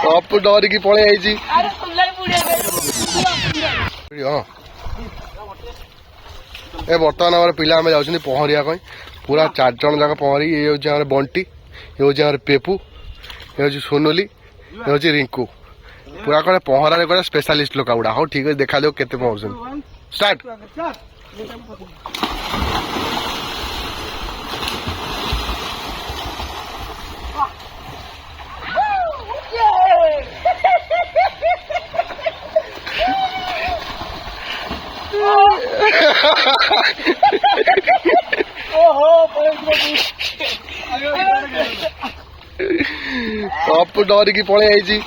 अप्पु डरिकी पळै आइछि। ए बर्तमान आम पिला आम जाऊँ पहरिया पूरा 4 जन जाक पहरी। ये हूँ बंटी, ये हूँ पेपू, ये हूँ सोनुली, ये हूँ रिंकू। पूरा कड़े पहरारे कड़े स्पेशलिस्ट लोक गुड़ा। हाँ ठीक है, देखा दो केते पहुँचुन। स्टार्ट। अप्पु डरिकी पळै आइछि।